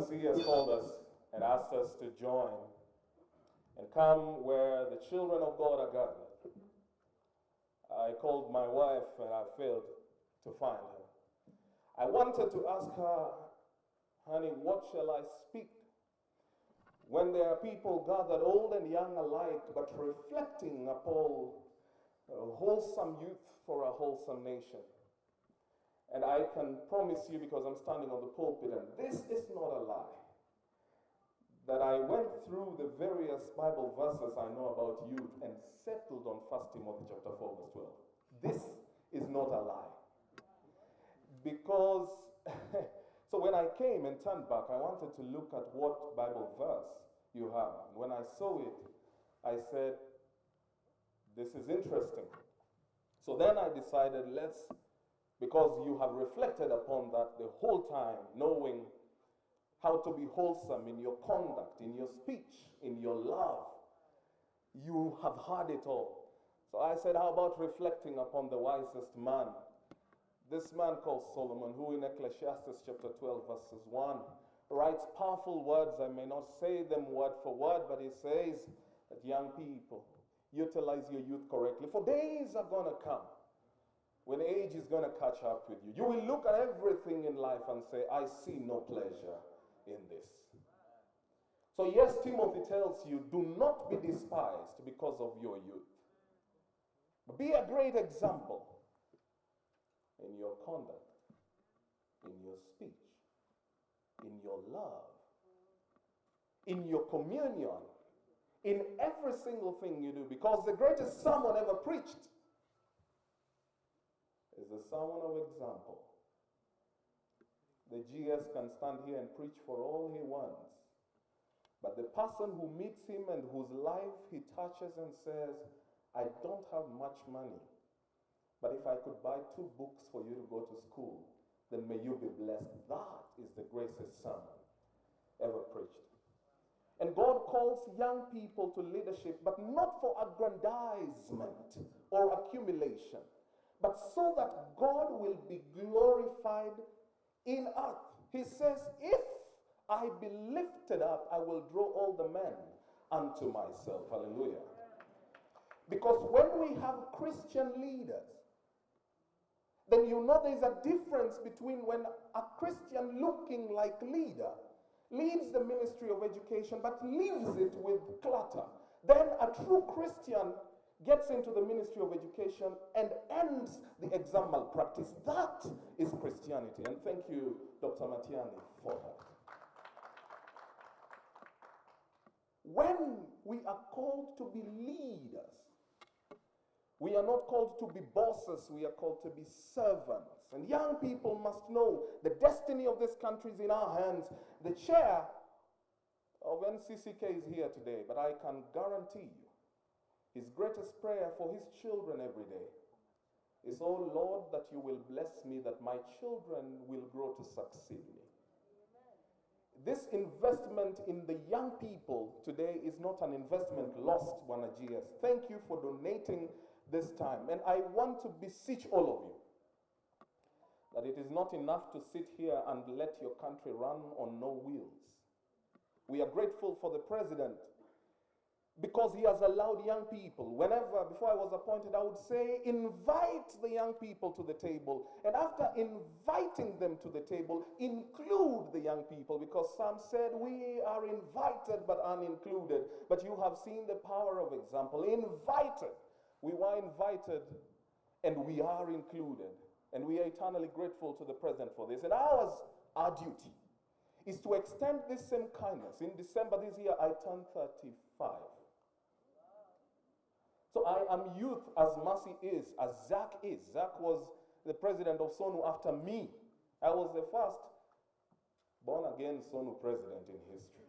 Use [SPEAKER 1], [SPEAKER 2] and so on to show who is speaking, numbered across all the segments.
[SPEAKER 1] embassy has called us and asked us to join and come where the children of God are gathered. I called my wife and I failed to find her. I wanted to ask her, honey, what shall I speak when there are people gathered, old and young alike, but reflecting upon a wholesome youth for a wholesome nation? And I can promise you, because I'm standing on the pulpit, and this is not a lie, that I went through the various Bible verses I know about youth and settled on 1 Timothy chapter 4 verse 12. This is not a lie. Because, so when I came and turned back, I wanted to look at what Bible verse you have. When I saw it, I said, this is interesting. So then I decided, because you have reflected upon that the whole time, knowing how to be wholesome in your conduct, in your speech, in your love. You have heard it all. So I said, how about reflecting upon the wisest man? This man called Solomon, who in Ecclesiastes chapter 12 verses 1 writes powerful words. I may not say them word for word, but he says that young people, utilize your youth correctly. For days are going to come when age is going to catch up with you. You will look at everything in life and say, I see no pleasure in this. So yes, Timothy tells you, do not be despised because of your youth. But be a great example in your conduct, in your speech, in your love, in your communion, in every single thing you do. Because the greatest sermon ever preached is the sermon of example. The GS can stand here and preach for all he wants. But the person who meets him and whose life he touches and says, I don't have much money, but if I could buy 2 books for you to go to school, then may you be blessed. That is the greatest sermon ever preached. And God calls young people to leadership, but not for aggrandizement or accumulation, but so that God will be glorified in earth. He says, if I be lifted up, I will draw all the men unto myself. Hallelujah. Because when we have Christian leaders, then you know there's a difference between when a Christian looking like leader leads the ministry of education but leaves it with clutter. Then a true Christian gets into the ministry of education and ends the exam malpractice. That is Christianity. And thank you, Dr. Matiani, for that. When we are called to be leaders, we are not called to be bosses, we are called to be servants. And young people must know the destiny of this country is in our hands. The chair of NCCK is here today, but I can guarantee you, his greatest prayer for his children every day is, oh Lord, that you will bless me, that my children will grow to succeed me. This investment in the young people today is not an investment lost, Bwana GS. Thank you for donating this time. And I want to beseech all of you that it is not enough to sit here and let your country run on no wheels. We are grateful for the president because he has allowed young people. Whenever, before I was appointed, I would say, invite the young people to the table. And after inviting them to the table, include the young people, because some said we are invited but unincluded. But you have seen the power of example. Invited. We were invited and we are included. And we are eternally grateful to the president for this. And our duty is to extend this same kindness. In December this year, I turned 35. So I am youth as Mercy is, as Zach is. Zach was the president of SONU after me. I was the first born-again SONU president in history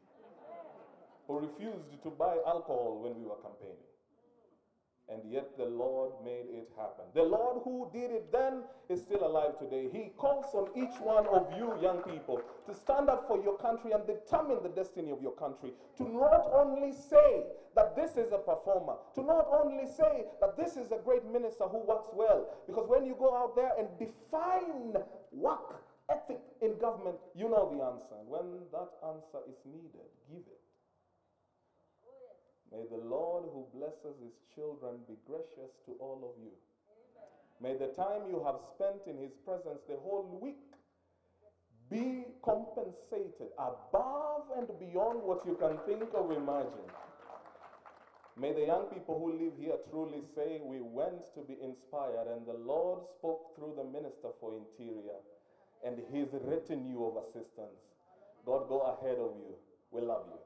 [SPEAKER 1] who refused to buy alcohol when we were campaigning. And yet the Lord made it happen. The Lord who did it then is still alive today. He calls on each one of you young people to stand up for your country and determine the destiny of your country. To not only say that this is a performer, to not only say that this is a great minister who works well, because when you go out there and define work ethic in government, you know the answer. And when that answer is needed, give it. May the Lord who blesses his children be gracious to all of you. May the time you have spent in his presence the whole week be compensated above and beyond what you can think or imagine. May the young people who live here truly say, we went to be inspired, and the Lord spoke through the Minister for Interior and his retinue of assistants. God go ahead of you. We love you.